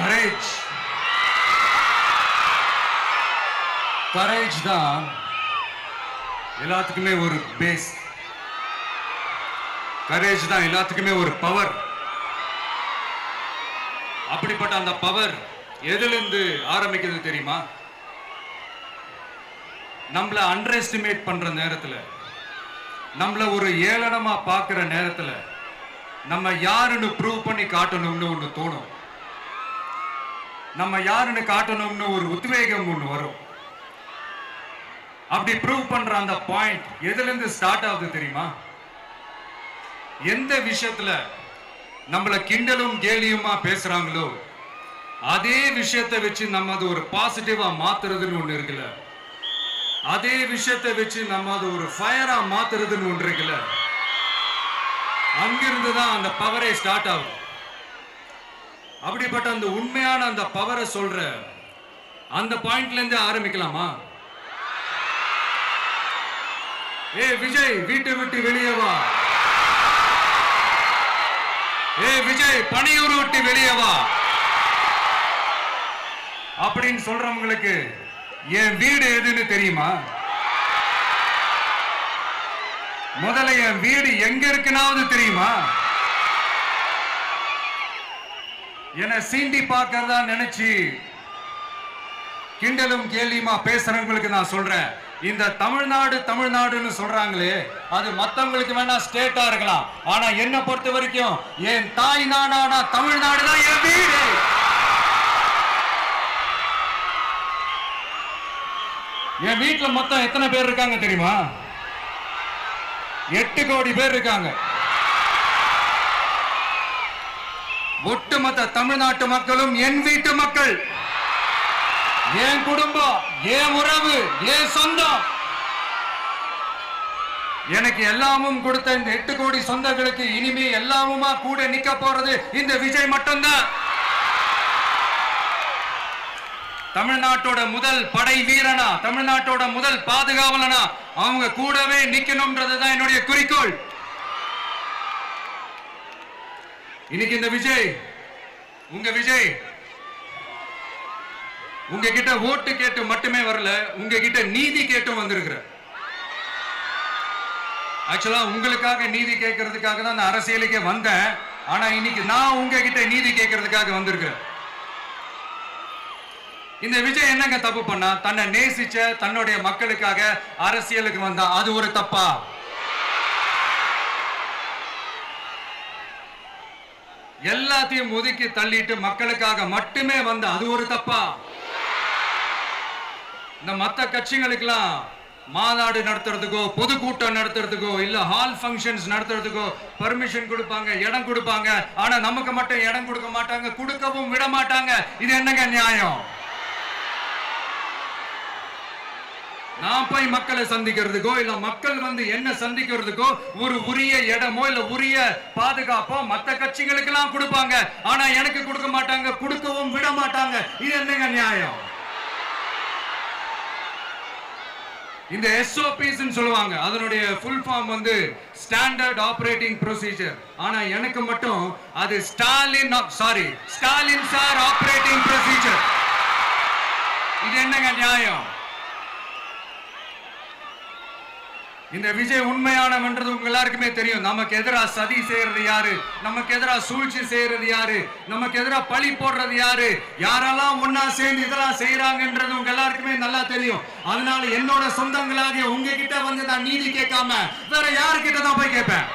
Courage courage தான் எல்லாத்துக்குமே ஒரு பேஸ். கரேஜ் தான் எல்லாத்துக்குமே ஒரு பவர். அப்படிப்பட்ட அந்த பவர் எதிலிருந்து ஆரம்பிக்கிறது தெரியுமா? நம்மள அண்டர் எஸ்டிமேட் பண்ற நேரத்துல, நம்மள ஒரு ஏளனமா பார்க்கிற நேரத்துல, நம்ம யாருன்னு ப்ரூவ் பண்ணி காட்டணும்னு ஒண்ணு தோணும். நம்ம யாருன்னு காட்டணும்னு ஒரு உத்வேகம் ஒண்ணு வரும். அப்படி ப்ரூவ் பண்ற அந்த பாயிண்ட் எதுல இருந்து ஸ்டார்ட் ஆகுது தெரியுமா? எந்த விஷயத்துல நம்மள கிண்டலும் கேலியுமா பேசுறாங்களோ அதே விஷயத்தை வச்சு நம்ம அது ஒரு பாசிட்டிவா மாத்துறதுன்னு ஒண்ணு இருக்குல்ல, அதே விஷயத்தை வச்சு நம்ம அது ஒரு ஃபயரா மாத்துறதுன்னு ஒன்று இருக்குல்ல, அங்கிருந்து தான் அந்த பவரே ஸ்டார்ட் ஆகும். அப்படிப்பட்ட அந்த உண்மையான அந்த பவரை சொல்ற அந்த பாயிண்ட்ல இருந்து ஆரம்பிக்கலாமா? ஏ விஜய், வீட்டை விட்டு வெளியே வா. ஏ விஜய், பணியூர் விட்டு வெளியே வா அப்படின்னு சொல்றவங்களுக்கு என் வீடு எதுன்னு தெரியுமா? முதல்ல என் வீடு எங்க இருக்குனாவது தெரியுமா? என சீண்டி பார்க்கறதா நினைச்சு கிண்டலும் கேலியுமா பேசுறவங்களுக்கு நான் சொல்றேன், இந்த தமிழ்நாடு தமிழ்நாடுன்னு சொல்றாங்களே, அது மத்தவங்களுக்கு வேணா ஸ்டேட்டா இருக்கலாம். ஆனா என்ன பொறுத்த வரைக்கும் என் தாய் நாடான தமிழ்நாடு தான் என் வீடு. என் வீட்டுல மொத்தம் எத்தனை பேர் இருக்காங்க தெரியுமா? 8 கோடி பேர் இருக்காங்க. ஒட்டுமொத்த தமிழ்நாட்டு மக்களும் என் வீட்டு மக்கள், என் குடும்பம், என் உறவு, என் சொந்தம். எனக்கு எல்லாமும் கொடுத்த இந்த 8 கோடி சொந்தங்களுக்கு இனிமே எல்லாமுமா கூட நிக்க போறது இந்த விஜய் மட்டும்தான். தமிழ்நாட்டோட முதல் படை வீரனா, தமிழ்நாட்டோட முதல் பாதுகாவலனா அவங்க கூடவே நிக்கணும்ன்றதுதான் என்னுடைய குறிக்கோள். இன்னைக்கு இந்த விஜய், உங்க விஜய் உங்ககிட்ட ஓட்டு கேட்டு மட்டுமே வரல, உங்ககிட்ட நீதி கேட்டும் வந்திருக்கிற. ஆக்சுவலா உங்களுக்காக நீதி கேட்கறதுக்காக தான் நான் அரசியலுக்கே வந்தேன். ஆனா இன்னைக்கு நான் உங்ககிட்ட நீதி கேட்கறதுக்காக வந்திருக்கிறேன். இந்த விஜய் என்னங்க தப்பு பண்ணா? தன்னை நேசிச்ச தன்னுடைய மக்களுக்காக அரசியலுக்கு வந்தா அது ஒரு தப்பா? எல்லாத்தையும் ஒதுக்கி தள்ளிட்டு மக்களுக்காக மட்டுமே வந்த அது ஒரு தப்பா? இந்த மத்த கட்சிகளுக்கெல்லாம் மாநாடு நடத்துறதுக்கோ பொதுக்கூட்டம் நடத்துறதுக்கோ இல்ல ஹால் ஃபங்க்ஷன்ஸ் நடத்துறதுக்கோ பர்மிஷன் கொடுப்பாங்க, இடம் கொடுப்பாங்க. ஆனா நமக்கு மட்டும் இடம் கொடுக்க மாட்டாங்க, கொடுக்கவும் விட மாட்டாங்க. இது என்னங்க நியாயம்? நான் போய் மக்களை சந்திக்கிறதுக்கோ இல்ல மக்கள் வந்து என்ன சந்திக்கிறதுக்கோ ஒரு உரிய இடமோ இல்ல உரிய பாதுகாப்போ மத்த கட்சிகளுக்கு எல்லாம் கொடுப்பாங்க. ஆனா எனக்கு கொடுக்க மாட்டாங்க, கொடுக்கவும் விட மாட்டாங்க. இது என்னங்க நியாயம்? இந்த SOPs சொல்லுவாங்க, அதனுடைய ஃபுல் ஃபார்ம் வந்து ஸ்டாண்டர்ட் ஆபரேட்டிங் ப்ரொசீஜர். ஆனா எனக்கு மட்டும் அது ஸ்டாலின் சார் ஆபரேட்டிங் ப்ரொசீஜர். இது என்னங்க நியாயம்? இந்த விஜய் உண்மையானவன்றது உங்க எல்லாருக்குமே தெரியும். நமக்கு எதிராக சதி செய்யறது யாரு, நமக்கு எதிராக சூழ்ச்சி செய்யறது யாரு, நமக்கு எதிராக பழி போடுறது யாரு, யாரெல்லாம் ஒன்னா சேர்ந்து இதெல்லாம் செய்யறாங்கன்றது உங்க எல்லாருக்குமே நல்லா தெரியும். அதனால என்னோட சொந்தங்களாகிய உங்ககிட்ட வந்து நான் நீதி கேட்காம வேற யாருக்கிட்ட தான் போய் கேட்பேன்?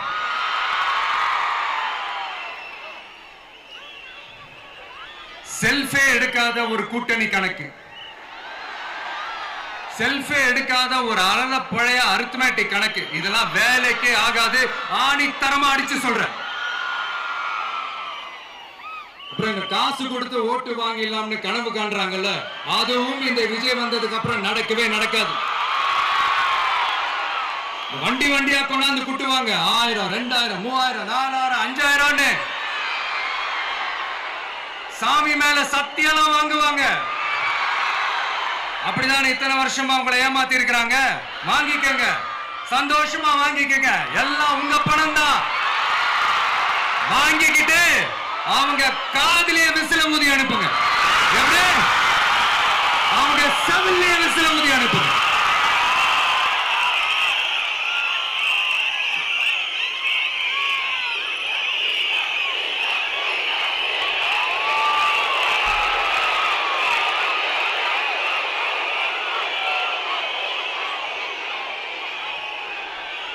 செல்ஃபே எடுக்காத ஒரு கூட்டணி கணக்கு, செல்ஃபே எடுக்காத ஒரு அறத பழைய அரித்மேட்டிக் கணக்கு, இதெல்லாம் வேலைக்கே ஆகாது. ஆணித்தரமா அடிச்சு சொல்றேன். அப்புறம் காசு கொடுத்து ஓட்டு வாங்கிடலாம்னு கனவு காண்றாங்கல்ல, அதுவும் இந்த விஜய் வந்ததுக்கு அப்புறம் நடக்கவே நடக்காது. வண்டி வண்டியா கொண்டாந்து குட்டுவாங்க. 1000, 2000, 3000, 4000, 5000 சாமி மேல சத்தியெல்லாம் வாங்குவாங்க. அப்படிதான் இத்தனை வருஷமா உங்களை ஏமாத்தி இருக்கிறாங்க. வாங்கிக்கங்க, சந்தோஷமா வாங்கிக்கங்க. எல்லாம் உங்க பணம் தான். வாங்கிக்கிட்டு அவங்க காதிலே விசில ஊதி அனுப்புங்க. எப்படி? அவங்க செவிலே விசில ஊதி அனுப்புங்க.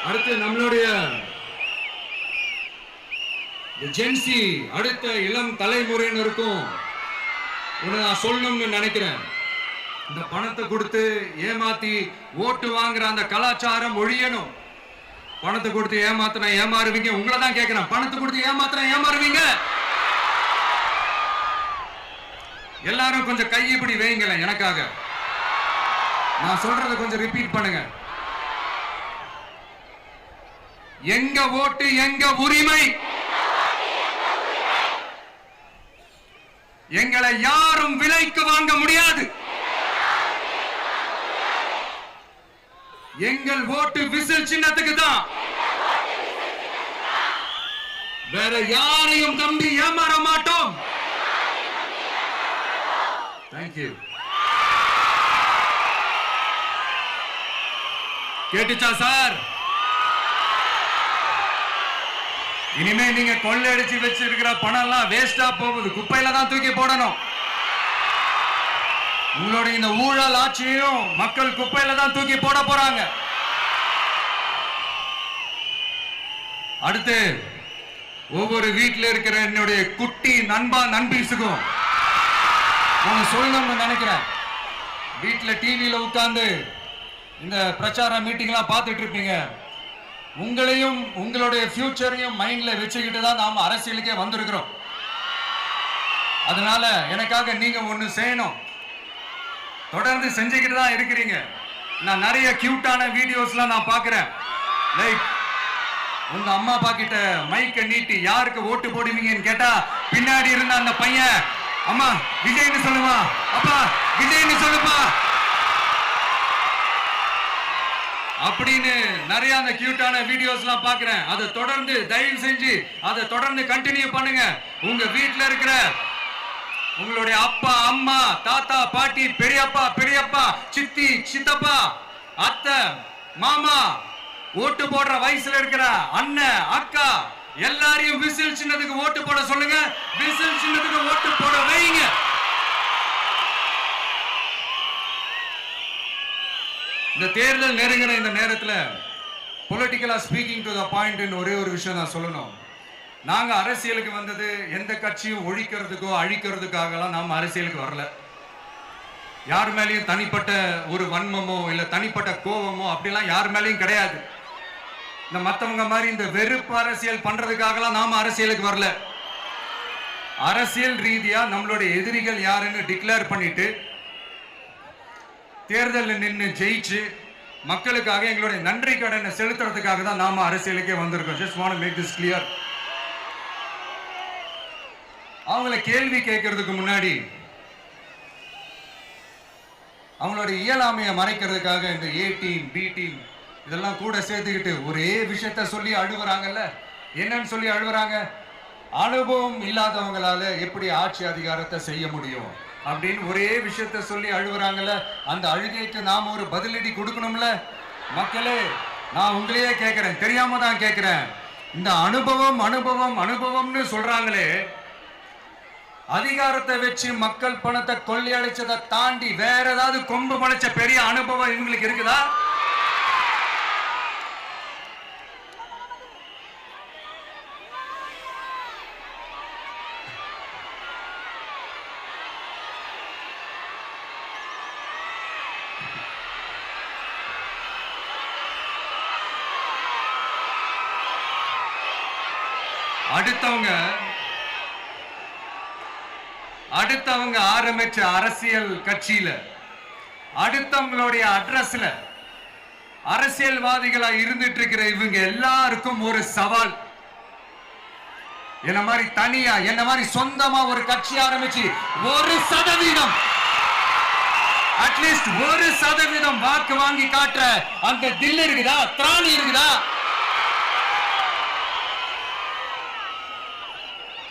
அடுத்து நம்மளுடைய ஜென்சி அடுத்த இளம் தலைமுறையினருக்கும் நான் சொல்லணும்னு நினைக்கிறேன். இந்த பணத்தை கொடுத்து ஏமாத்தி ஓட்டு வாங்குற அந்த கலாச்சாரம் ஒழியணும். பணத்தை கொடுத்து ஏமாத்தினா ஏமாறுவீங்க. உங்களை தான் கேட்கிறேன், பணத்தை கொடுத்து ஏமாத்தினா ஏமாறுவீங்க? எல்லாரும் கொஞ்சம் கை இப்படி வைங்களேன் எனக்காக. நான் சொல்றதை கொஞ்சம் ரிப்பீட் பண்ணுங்க. எங்க ஓட்டு எங்க உரிமை. எங்களை யாரும் விலைக்கு வாங்க முடியாது. எங்கள் ஓட்டு விசில் சின்னத்துக்கு தான். வேற யாரையும் நம்பி ஏமாற மாட்டோம். தேங்க்யூ. கேட்டுச்சா சார்? இனிமே நீங்க கொள்ளையடிச்சு வச்சிருக்கிற பணம் எல்லாம் வேஸ்டா போகுது, குப்பையில தான் தூக்கி போடணும். உங்களுடைய இந்த ஊழல் ஆட்சியும் மக்கள் குப்பையில தான் தூக்கி போட போறாங்க. அடுத்து ஒவ்வொரு வீட்டில் இருக்கிற என்னுடைய குட்டி நண்பா நண்பீஸுக்கும் நான் சொல்லணும்னு நினைக்கிறேன். வீட்டில் டிவியில உட்கார்ந்து இந்த பிரச்சார மீட்டிங் எல்லாம் பார்த்துட்டு இருப்பீங்க. உங்களையும் உங்களுடைய ஃபியூச்சரையும் மைண்ட்ல வச்சுக்கிட்டு தான் நாம அரசியலுக்கே வந்திருக்கிறோம். அதனால எனக்காக நீங்க ஒண்ணு செய்யணும். தொடர்ந்து செஞ்சுக்கிட்டு தான் இருக்கிறீங்க. நான் நிறைய கியூட்டான வீடியோஸ்லாம் நான் பார்க்கிறேன். லைக் உங்க அம்மா அப்பா கிட்ட மைக்க நீட்டி யாருக்கு ஓட்டு போடுவீங்கன்னு கேட்டா பின்னாடி இருந்த அந்த பையன், அம்மா விஜய்னு சொல்லுவா, அப்பா விஜய்னு சொல்லுப்பா அப்படின்னு நிறைய அந்த கியூட்டான வீடியோஸ்லாம் பார்க்கிறேன். அதை தொடர்ந்து தயவு செஞ்சு அதை தொடர்ந்து கண்டினியூ பண்ணுங்க. உங்க வீட்டில் இருக்கிற உங்களுடைய அப்பா அம்மா தாத்தா பாட்டி பெரியப்பா பெரியப்பா சித்தி சித்தப்பா அத்தை மாமா ஓட்டு போடுற வயசுல இருக்கிற அண்ணன் அக்கா எல்லாரையும் விசில் சின்னத்துக்கு ஓட்டு போட சொல்லுங்க. விசில் சின்னத்துக்கு ஓட்டு போட வைங்க. இந்த தேர்தல் நெருங்கிற இந்த நேரத்தில் பொலிட்டிக்கலா ஸ்பீக்கிங் டு த பாயிண்ட் ஒரே ஒரு விஷயம் நான் சொல்லணும். நாங்க அரசியலுக்கு வந்தது எந்த கட்சியும் ஒழிக்கிறதுக்கோ அழிக்கிறதுக்காகலாம் நாம அரசியலுக்கு வரல. யார் மேலேயும் தனிப்பட்ட ஒரு வன்மமோ இல்ல தனிப்பட்ட கோபமோ அப்படிலாம் யார் மேலேயும் கிடையாது. இந்த மத்தவங்க மாதிரி இந்த வெறுப்பு அரசியல் பண்றதுக்காகலாம் நாம அரசியலுக்கு வரல. அரசியல் ரீதியா நம்மளுடைய எதிரிகள் யாருன்னு டிக்ளேர் பண்ணிட்டு தேர்தலில் நின்று ஜெயிச்சு மக்களுக்காக எங்களுடைய நன்றி கடனை செலுத்துறதுக்காக தான் நாம அரசியலுக்கே வந்திருக்கோம். Just want to make this clear. அவங்கள கேள்வி கேட்கறதுக்கு முன்னாடி அவங்களுடைய இயலாமையை மறைக்கிறதுக்காக இந்த ஏ டீம் பி டீம் இதெல்லாம் கூட சேர்த்துக்கிட்டு ஒரே விஷயத்த சொல்லி அழுவுறாங்கல்ல. என்னன்னு சொல்லி அழுவுறாங்க? அனுபவம் இல்லாதவங்களால எப்படி ஆட்சி அதிகாரத்தை செய்ய முடியும் அப்படின்னு ஒரே விஷயத்த சொல்லி அழுவுறாங்கல்ல. அந்த அழுகைக்கு நாம ஒரு பதிலடி கொடுக்கணும்ல. மக்களே, நான் உங்களையே கேட்கிறேன், தெரியாம தான் கேட்கிறேன். இந்த அனுபவம் அனுபவம் அனுபவம்னு சொல்றாங்களே, அதிகாரத்தை வச்சு மக்கள் பணத்தை கொள்ளையடிச்சதை தாண்டி வேற ஏதாவது கொம்பு முளைச்ச பெரிய அனுபவம் இவங்களுக்கு இருக்குதா? அடுத்தவங்க ஆரம்பிச்ச அரசியல் கட்சியில அடுத்தவங்களுடைய அட்ரஸ்ல அரசியல்வாதிகளா இருந்துட்டு இருக்கிற இவங்க எல்லாருக்கும் ஒரு சவால். என்ன மாதிரி தனியா என்ன மாதிரி சொந்தமா ஒரு கட்சி ஆரம்பிச்சு 1% அட்லீஸ்ட் 1% வாக்கு வாங்கி காட்டுற அந்த தில் இருக்குதா, திராணி இருக்குதா?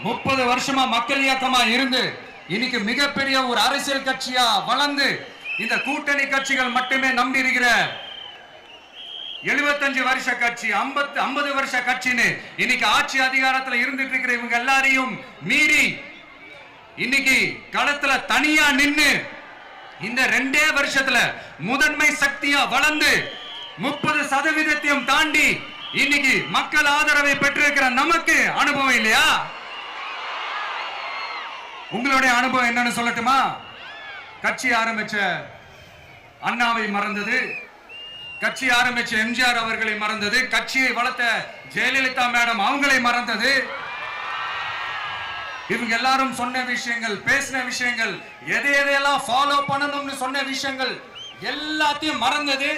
30 வருஷமா மக்கள் இயக்கமா இருந்து இன்னைக்கு மிகப்பெரிய ஒரு அரசியல் கட்சியா வளர்ந்து இந்த கூட்டணி கட்சிகள் மட்டுமே நம்பி இருக்கிற 75 வருஷ கட்சி 50 வருஷ கட்சின்னு இன்னைக்கு ஆட்சி அதிகாரத்துல இருந்துட்டு இருக்கிற இவங்க எல்லாரையும் மீறி இன்னைக்கு களத்துல தனியா நின்னு இந்த 2 வருஷத்துல முதன்மை சக்தியா வளர்ந்து 30% தாண்டி இன்னைக்கு மக்கள் ஆதரவை பெற்றிருக்கிற நமக்கு அனுபவம் இல்லையா? உங்களுடைய அனுபவம் என்னன்னு சொல்லட்டுமா? கட்சி ஆரம்பிச்ச அண்ணாவை மறந்தது, கட்சி ஆரம்பிச்ச எம்ஜிஆர் அவர்களை மறந்தது, கட்சியை வளர்த்த ஜெயலலிதா மேடம் அவங்களை மறந்தது. இவங்க எல்லாரும் சொன்ன விஷயங்கள், பேசின விஷயங்கள், எதையெல்லாம் ஃபாலோ பண்ணணும்னு சொன்ன விஷயங்கள் எல்லாத்தையும் மறந்தது.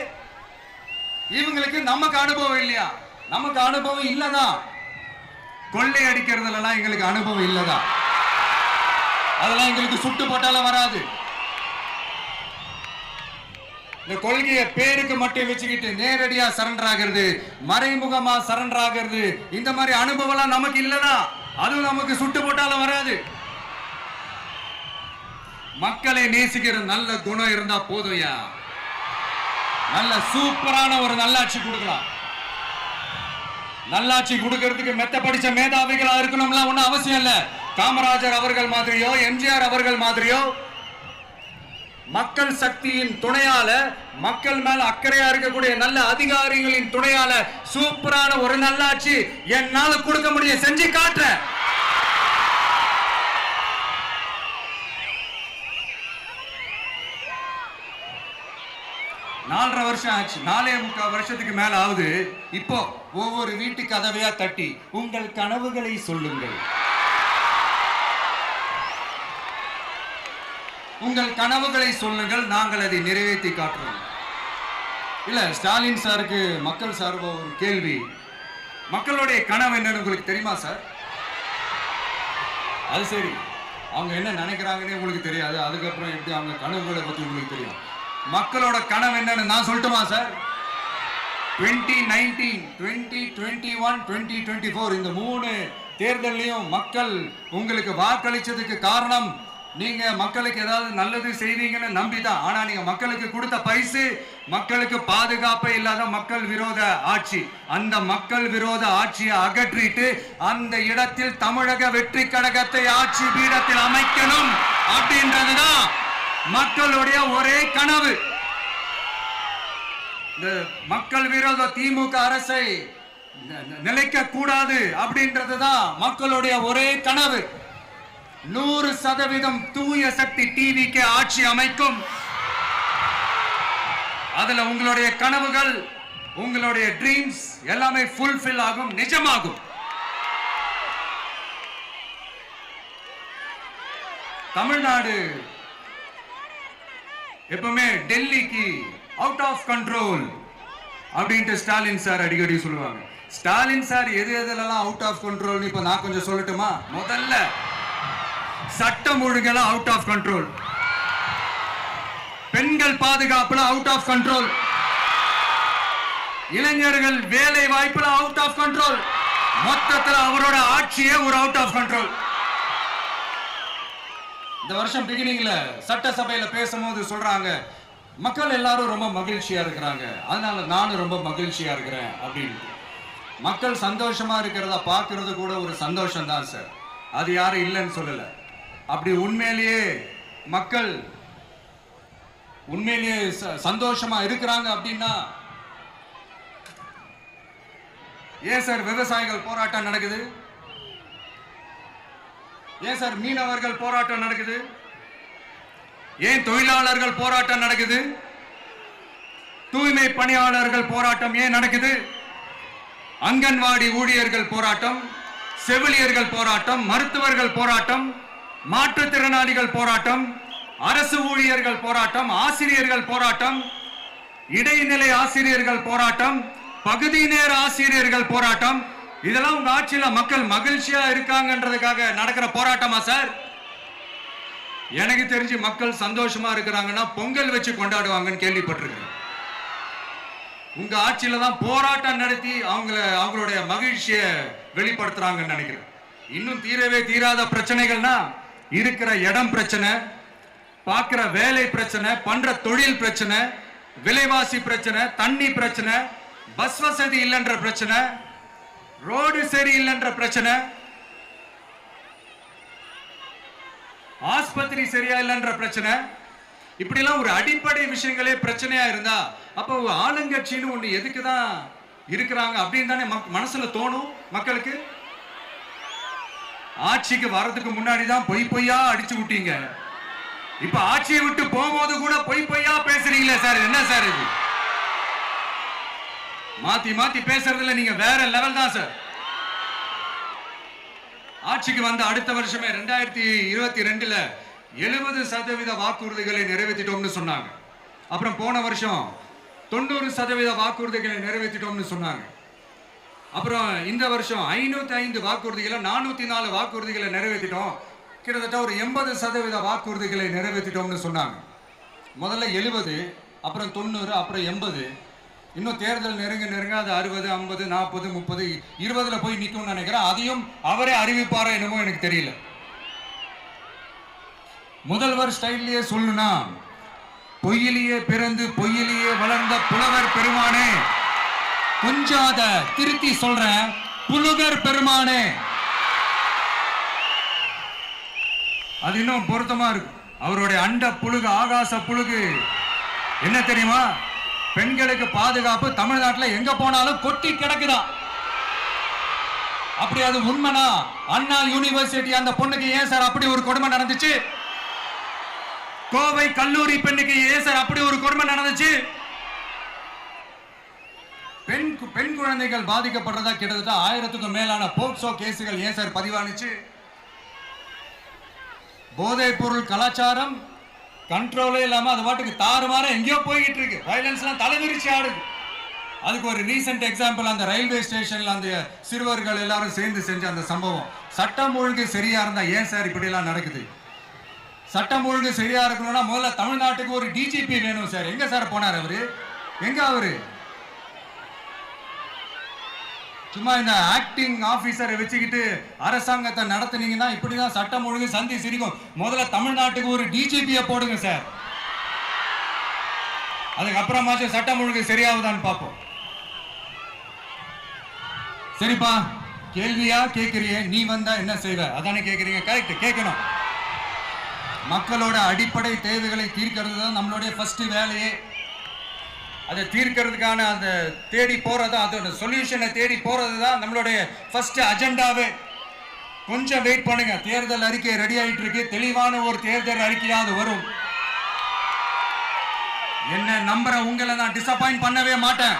இவங்களுக்கு நமக்கு அனுபவம் இல்லையா? நமக்கு அனுபவம் இல்லதான். கொள்ளை அடிக்கிறதுலாம் எங்களுக்கு அனுபவம் இல்லதான். அதெல்லாம் எங்களுக்கு சுட்டு போட்டாலும் வராது. இந்த கொள்கையை பேருக்கு மட்டும் வச்சுக்கிட்டு நேரடியா சரண்டர் ஆகிறது, மறைமுகமா சரண்டர் ஆகிறது, இந்த மாதிரி அனுபவம் எல்லாம் நமக்கு இல்லதான். அதுவும் நமக்கு சுட்டு போட்டாலும் வராது. மக்களை நேசிக்கிற நல்ல குணம் இருந்தா போதும்யா. நல்ல சூப்பரான ஒரு நல்லாட்சி கொடுக்கலாம். நல்லாட்சி கொடுக்கிறதுக்கு மெத்த படிச்ச மேதாவிகளா இருக்கணும்லாம் ஒன்னும் அவசியம் இல்ல. காமராஜர் அவர்கள் மாதிரியோ எம்ஜிஆர் அவர்கள் மாதிரியோ மக்கள் சக்தியின் துணையால, மக்கள் மேல அக்கறையா இருக்கக்கூடிய நல்ல அதிகாரிகளின் துணையால சூப்பரான ஒரு நல்லாட்சி என்னால கொடுக்க முடியும், செஞ்சு காட்டுறேன். நாலரை வருஷம் ஆச்சு, 4.25 வருஷத்துக்கு மேல ஆகுது. இப்போ ஒவ்வொரு வீட்டு கதவையா தட்டி உங்கள் கனவுகளை சொல்லுங்கள், உங்கள் கனவுகளை சொல்லுங்கள், நாங்கள் அதை நிறைவேற்றி காட்டுறோம். இல்ல, ஸ்டாலின் சாருக்கு மக்கள் சார்பா ஒரு கேள்வி. மக்களுடைய கனவு என்னன்னு உங்களுக்கு தெரியுமா சார்? அது சரி, அவங்க என்ன நினைக்கிறாங்கன்னு உங்களுக்கு தெரியாது, அதுக்கப்புறம் எப்படி அவங்க கனவுகளை பத்தி உங்களுக்கு தெரியும். மக்களோட கனவு என்னன்னு நான் சொல்லட்டுமா சார்? 2019, 2021, 2024 இந்த 3 தேர்தலையும் மக்கள் உங்களுக்கு வாக்களிச்சதுக்கு காரணம் நீங்க மக்களுக்கு ஏதாவது நல்லது செய்வீங்கன்னு நம்பிதான். ஆனா நீங்க மக்களுக்கு கொடுத்த பரிசு மக்களுக்கு பாதுகாப்பே இல்லாத மக்கள் விரோத ஆட்சி. அந்த மக்கள் விரோத ஆட்சியை அகற்றிட்டு அந்த இடத்தில் தமிழக வெற்றி கழகத்தை ஆட்சி பீடத்தில் அமைக்கணும் அப்படின்றதுதான் மக்களுடைய ஒரே கனவு. இந்த மக்கள் விரோத திமுக அரசை நிலைக்க கூடாது அப்படின்றதுதான் மக்களுடைய ஒரே கனவு. 100% தூய சக்தி டிவிக்கு ஆட்சி அமைக்கும். அதுல உங்களுடைய கனவுகள், உங்களுடைய ட்ரீம்ஸ் எல்லாமே ஃபுல்ஃபில் ஆகும், நிஜமாகும். தமிழ்நாடு எப்பவுமே டெல்லிக்கு அவுட் ஆஃப் கண்ட்ரோல் அப்படின்ட்டு ஸ்டாலின் சார் அடிக்கடி சொல்லுவாங்க. ஸ்டாலின் சார் எதெல்லாம் அவுட் ஆஃப் கண்ட்ரோல் இப்ப நான் கொஞ்சம் சொல்லட்டுமா? முதல்ல சட்டம் ஒழுங்கெல்லாம் அவுட் ஆஃப் கண்ட்ரோல், பெண்கள் பாதுகாப்புல அவுட் ஆஃப் கண்ட்ரோல், இளைஞர்கள் வேலை வாய்ப்புல அவுட் ஆஃப் கண்ட்ரோல், மொத்தத்தில் அவரோட ஆட்சியே ஒரு அவுட் ஆஃப் கண்ட்ரோல். இந்த வருஷம் பிகினிங்ல சட்டசபையில பேசும்போது சொல்றாங்க, மக்கள் எல்லாரும் ரொம்ப மகிழ்ச்சியா இருக்கிறாங்க, அதனால நானும் ரொம்ப மகிழ்ச்சியா இருக்கிறேன் அப்படின்னு. மக்கள் சந்தோஷமா இருக்கிறத பார்க்கறது கூட ஒரு சந்தோஷம் தான் சார், அது யாரும் இல்லைன்னு சொல்லல. அப்படி உண்மையிலேயே மக்கள் உண்மையிலேயே சந்தோஷமா இருக்கிறாங்க அப்படின்னா ஏன் சார் விவசாயிகள் போராட்டம் நடக்குது? ஏன் சார் மீனவர்கள் போராட்டம் நடக்குது? ஏன் தொழிலாளர்கள் போராட்டம் நடக்குது? தூய்மை பணியாளர்கள் போராட்டம் ஏன் நடக்குது? அங்கன்வாடி ஊழியர்கள் போராட்டம், செவிலியர்கள் போராட்டம், மருத்துவர்கள் போராட்டம், மாற்றுத்திறனாளிகள் போராட்டம், அரசு ஊழியர்கள் போராட்டம், ஆசிரியர்கள் போராட்டம், இடைநிலை ஆசிரியர்கள் போராட்டம், பகுதி நேர ஆசிரியர்கள் போராட்டம். இதெல்லாம் உங்க ஆட்சியில மக்கள் மகிழ்ச்சியா இருக்காங்கன்றதுக்காக நடக்கிற போராட்டமா சார்? எனக்கு தெரிஞ்சு மக்கள் சந்தோஷமா இருக்கிறாங்கன்னா பொங்கல் வச்சு கொண்டாடுவாங்கன்னு கேள்விப்பட்டிருக்கேன். உங்க ஆட்சியில தான் போராட்டம் நடத்தி அவங்களுடைய மகிழ்ச்சியை வெளிப்படுத்துறாங்கன்னு நினைக்கிறேன். இன்னும் தீரவே தீராத பிரச்சனைகள்னா இருக்கிற இடம் பிரச்சனை, பார்க்கிற வேலை பிரச்சனை, பண்ற தொழில் பிரச்சனை, விலைவாசி பிரச்சனை, தண்ணி பிரச்சனை, பஸ் வசதி இல்லைன்ற பிரச்சனை, ரோடு சரி இல்லைன்ற பிரச்சனை, ஆஸ்பத்திரி சரியா இல்லைன்ற பிரச்சனை, இப்படிலாம் ஒரு அடிப்படை விஷயங்களே பிரச்சனையா இருந்தா அப்போ ஆளுங்கட்சின்னு ஒண்ணு எதுக்குதான் இருக்கிறாங்க அப்படின்னு தானே மனசுல தோணும் மக்களுக்கு. ஆட்சிக்கு வர்றதுக்கு முன்னாடி தான் பொய் பொய்யா அடிச்சு விட்டீங்க. இப்ப ஆட்சியை விட்டு போகும்போது கூட பொய் பொய்யா பேசுறீங்களே சார், என்ன சார் இது? மாத்தி மாத்தி பேசுறதுல நீங்க வேற லெவல் தான் சார். ஆட்சிக்கு வந்த அடுத்த வருஷமே 2022ல 70% வாக்குறுதிகளை நிறைவேற்றிட்டோம்னு சொன்னாங்க. அப்புறம் போன வருஷம் 90% வாக்குறுதிகளை நிறைவேற்றிட்டோம்னு சொன்னாங்க. அப்புறம் இந்த வருஷம் 505 வாக்குறுதிகளை 404 வாக்குறுதிகளை நிறைவேற்றிட்டோம். கிட்டத்தட்ட ஒரு 80% வாக்குறுதிகளை நிறைவேற்றிட்டோம்னு சொன்னாங்க. முதல்ல 70, அப்புறம் 90, அப்புறம் 80. இன்னும் தேர்தல் நெருங்க அது 60, 50, 40, 30, 20ல போய் நிற்கும்னு நினைக்கிறேன். அதையும் அவரே அறிவிப்பாரா என்னமோ எனக்கு தெரியல. முதல்வர் ஸ்டைல்லையே சொல்லணும்னா, பொய்யிலேயே பிறந்து பொய்யிலேயே வளர்ந்த புலவர் பெருமானே, கொஞ்சம் அத திருத்தி சொல்றேன், புலுகர் பெருமானே. அது இன்னும் பொருத்தமா இருக்கு. அவருடைய அண்ட புழுகு, ஆகாச புழுகு என்ன தெரியுமா? பெண்களுக்கு பாதுகாப்பு தமிழ்நாட்டில் எங்க போனாலும் கொட்டி கிடக்குதான். அப்படி அது உண்மைனா அண்ணா யூனிவர்சிட்டி அந்த பொண்ணுக்கு ஏன் சார் அப்படி ஒரு கொடுமை நடந்துச்சு? கோவை கல்லூரி பெண்ணுக்கு ஏன் சார் அப்படி ஒரு கொடுமை நடந்துச்சு? பெண் குழந்தைகள் பாதிக்கப்படுறதா கிட்டத்தட்ட 1000க்கும் மேலான போக்சோ கேசுகள் ஏன் சார் பதிவானுச்சு? போதைப் பொருள் கலாச்சாரம் கண்ட்ரோலே இல்லாம அது பாட்டுக்கு தாறுமாற எங்கேயோ போய்கிட்டு இருக்கு. வயலன்ஸ்லாம் தலைவிரிச்சு ஆடுது. அதுக்கு ஒரு ரீசெண்ட் எக்ஸாம்பிள், அந்த ரயில்வே ஸ்டேஷன்ல அந்த சிறுவர்கள் எல்லாரும் சேர்ந்து செஞ்ச அந்த சம்பவம். சட்டம் ஒழுங்கு சரியா இருந்தா ஏன் சார் இப்படி எல்லாம் நடக்குது? சட்டம் ஒழுங்கு சரியா இருக்கணும்னா முதல்ல தமிழ்நாட்டுக்கு ஒரு டிஜிபி வேணும் சார். எங்க சார் போனார் அவரு? எங்க அவரு? சும்மா இந்த ஆக்டிங் ஆபீசரை வச்சுக்கிட்டு அரசாங்கத்தை நடத்துனீங்கன்னா இப்படிதான் சட்டம் ஒழுங்கு சந்தி சிரிக்கும். முதல்ல தமிழ்நாட்டுக்கு ஒரு டிஜிபியை போடுங்க சார். அதுக்கப்புறமாச்சும் சட்டம் ஒழுங்கு சரியாகுதான்னு பார்ப்போம். சரிப்பா, கேள்வியா கேட்கிறிய, நீ வந்தா என்ன செய்வ அதானே கேட்கறீங்க. கரெக்ட், கேட்கணும். மக்களோட அடிப்படை தேவைகளை தீர்க்கிறது தான் நம்மளுடைய ஃபர்ஸ்ட் வேலையே. அதை தீர்க்கிறதுக்கான அந்த தேடி போறது, அதோட சொல்யூஷனை தேடி போறது தான் நம்மளுடைய ஃபர்ஸ்ட் அஜெண்டாவே. கொஞ்சம் வெயிட் பண்ணுங்க, தேர்தல் அறிக்கை ரெடி ஆயிட்டு இருக்கு. தெளிவான ஒரு தேர்தல் அறிக்கையாவது வரும். என்ன நம்புற உங்களை நான் டிசப்பாயிண்ட் பண்ணவே மாட்டேன்.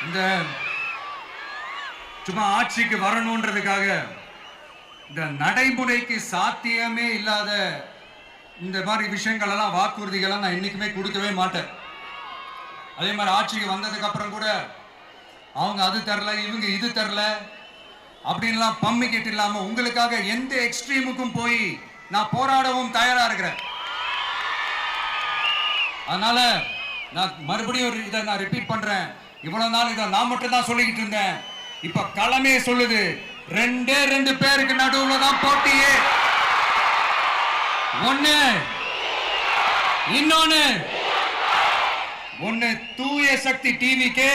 இந்த சும்மா ஆட்சிக்கு வரணும்ன்றதுக்காக இந்த நடைமுறைக்கு சாத்தியமே இல்லாத இந்த மாதிரி விஷயங்கள் எல்லாம், வாக்குறுதிகளை நான் என்னைக்குமே கொடுக்கவே மாட்டேன். அதே மாதிரி ஆட்சிக்கு வந்ததுக்கு அப்புறம் கூட அவங்க அது தரல, இவங்க இது தரல அப்படின்லாம் பம்மிக்கிட்டு இல்லாம உங்களுக்காக எந்த எக்ஸ்ட்ரீமுக்கும் போய் நான் போராடவும் தயாரா இருக்கிறேன். அதனால நான் மறுபடியும் இதை நான் ரிப்பீட் பண்றேன். இவ்வளவு நாள் இதை நான் மட்டும் தான் சொல்லிக்கிட்டு இருந்தேன். இப்ப களமே சொல்லுது, 2 பேருக்கு நடுவுல தான் போட்டியே. ஒண்ணு தூய சக்தி டிவிக்கு,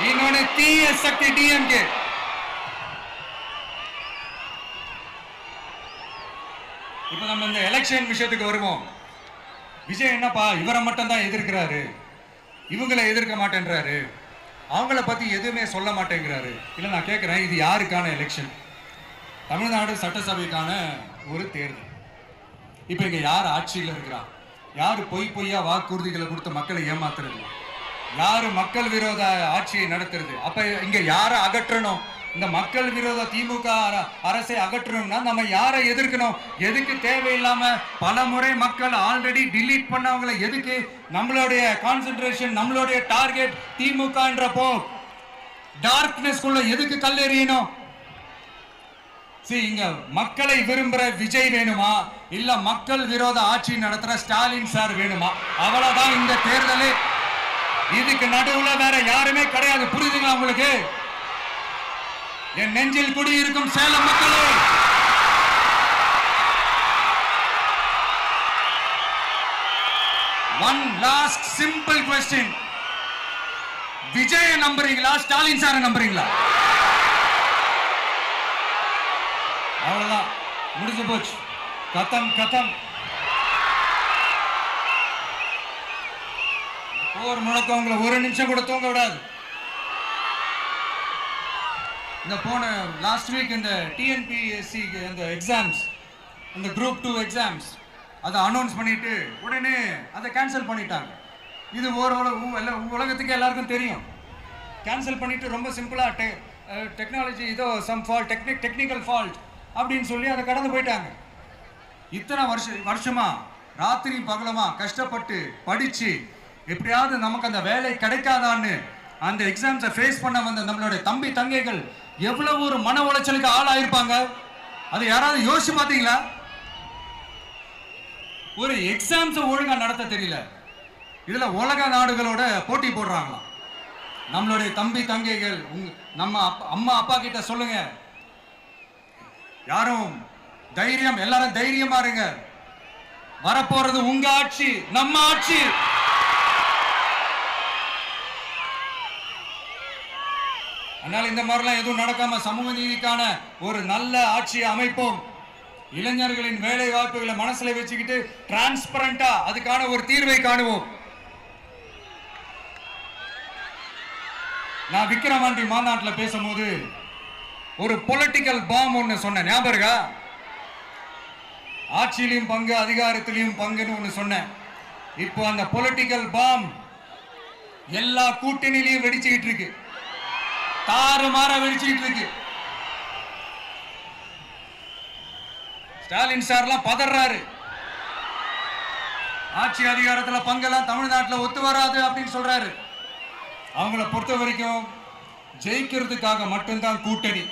இன்னொன்னு தீய சக்தி டிஎம்கே. இப்ப நம்ம இந்த எலெக்ஷன் விஷயத்துக்கு வருவோம். விஜய் என்னப்பா இவரை மட்டும் தான் எதிர்க்கிறாரு, இவங்களை எதிர்க்க மாட்டேன்றாரு, அவங்கள பத்தி எதுவுமே சொல்ல மாட்டேங்கிறாரு. இல்ல நான் கேட்கிறேன், இது யாருக்கான எலெக்ஷன்? தமிழ்நாடு சட்டசபைக்கான ஒரு தேர்தல். இப்ப இங்க யார் ஆட்சியில் இருக்கிறா? யாரு பொய்யா வாக்குறுதிகளை கொடுத்த மக்களை ஏமாத்துறது? யாரு மக்கள் விரோத ஆட்சியை நடத்துறது? அப்ப இங்க யாரை அகற்றணும், இந்த மக்கள் விரோத திமுக அரசை அகற்றணும்னா நம்ம யாரை எதிர்க்கணும்? எதுக்கு தேவையில்லாம பல முறை மக்கள் ஆல்ரெடி டிலீட் பண்ணவங்களை எதுக்கு நம்மளுடைய கான்சென்ட்ரேஷன், நம்மளுடைய டார்கெட் திமுகன்றப்போ டார்க்னஸ் குள்ள எதுக்கு கல்லெறியணும்? இங்க மக்களை விரும்புற விஜய் வேணுமா, இல்ல மக்கள் விரோத ஆட்சி நடத்துற ஸ்டாலின் சார் வேணுமா? அவ்வளவுதான் இந்த தேர்தல். இதுக்கு நடுவுல வேற யாருமே கிடையாது. புரியுதுங்களா உங்களுக்கு? என் நெஞ்சில் குடியிருக்கும் சேலம் மக்களே, one last simple question. Vijay நம்புறீங்களா, ஸ்டாலின் சார் நம்புறீங்களா? அவ்வளவுதான், முடிஞ்சு போச்சு. கதம் கதம். போர் முழக்கம் உங்களை ஒரு நிமிஷம் கூட தூங்க விடாது. இந்த போன லாஸ்ட் வீக் இந்த டிஎன்பிஎஸ்சி இந்த எக்ஸாம்ஸ், இந்த குரூப் 2 எக்ஸாம்ஸ் அதை அனௌன்ஸ் பண்ணிட்டு உடனே அதை கேன்சல் பண்ணிட்டாங்க. இது உலகத்துக்கு எல்லாருக்கும் தெரியும். கேன்சல் பண்ணிட்டு ரொம்ப சிம்பிளா டெக்னாலஜி ஏதோ சம் ஃபால்ட், டெக்னிக்கல் ஃபால்ட் அப்படின்னு சொல்லி அதை கடந்து போயிட்டாங்க. இத்தனை வருஷமா ராத்திரி பகலமா கஷ்டப்பட்டு படிச்சு எப்படியாவது நமக்கு அந்த வேலை கிடைக்காதான்னு அந்த எக்ஸாம்ஸை ஃபேஸ் பண்ண வந்த நம்மளுடைய தம்பி தங்கைகள் எவ்வளவு ஒரு மன உளைச்சலுக்கு ஆளாயிருப்பாங்க. அது யாராவது யோசிச்சு பார்த்தீங்களா? ஒரு எக்ஸாம்ஸை ஒழுங்கா நடத்த தெரியல, இதுல உலக நாடுகளோட போட்டி போடுறாங்களாம். நம்மளுடைய தம்பி தங்கைகள் நம்ம அம்மா அப்பா கிட்ட சொல்லுங்க, யாரும் தைரியம், எல்லாரும் தைரியமா இருங்க. வரப்போறது உங்க ஆட்சி, நம்ம ஆட்சி. அதனால இந்த மாதிரிலாம் எதுவும் நடக்காம சமூக நீதிக்கான ஒரு நல்ல ஆட்சியை அமைப்போம். இளைஞர்களின் வேலை வாய்ப்புகளை மனசுல வச்சுக்கிட்டு டிரான்ஸ்பரண்டா அதுக்கான ஒரு தீர்வை காணுவோம். நான் விக்கிரவாண்டி மாநாட்டில் பேசும்போது ஒரு பொலிட்டிக்கல் பாம் ஒன்னு சொன்ன ஞாபகம் இருக்கா? ஆட்சியிலையும் பங்கு, அதிகாரத்திலையும் பங்குன்னு ஒன்னு சொன்னேன். இப்போ அந்த பொலிட்டிக்கல் பாம் எல்லா கூட்டணியிலையும் வெடிச்சுக்கிட்டு இருக்கு, தாறுமாற வெடிச்சுக்கிட்டு இருக்கு. ஸ்டாலின் சார்லாம் பதறாரு. ஆட்சி அதிகாரத்தில் பங்கெல்லாம் தமிழ்நாட்டில் ஒத்து வராது அப்படின்னு சொல்றாரு. அவங்கள பொறுத்த வரைக்கும் ஜெயிக்கிறதுக்காக மட்டும்தான் கூட்டணி,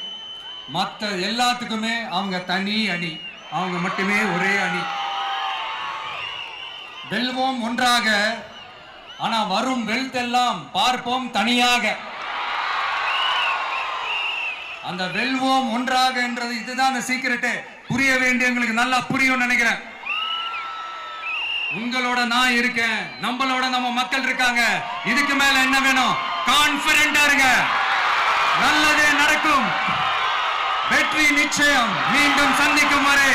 மற்ற எல்லாத்துக்குமே அவங்க தனி அணி, அவங்க மட்டுமே ஒரே அணி. வெல்வோம் ஒன்றாக, ஆனா வரும் வெல்த் எல்லாம் பார்ப்போம் தனியாக. அந்த வெல்வோம் ஒன்றாக என்றது இதுதான் அந்த சீக்கிரட்டே. புரிய வேண்டியவங்களுக்கு நல்லா புரியும் நினைக்கிறேன். உங்களோட நான் இருக்கேன், நம்மளோட நம்ம மக்கள் இருக்காங்க. இதுக்கு மேல என்ன வேணும்? கான்பிடென்டா இருங்க, நல்லதே நடக்கும், வெற்றி நிச்சயம். மீண்டும் சந்திக்கும் வரை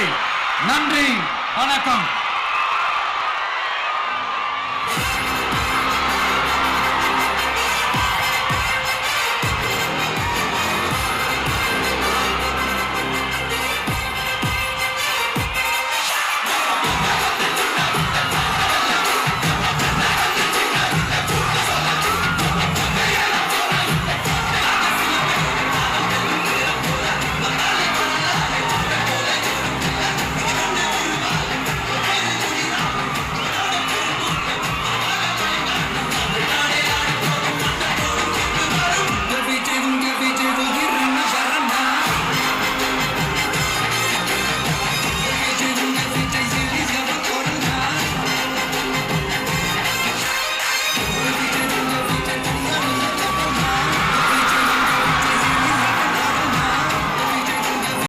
நன்றி, வணக்கம்.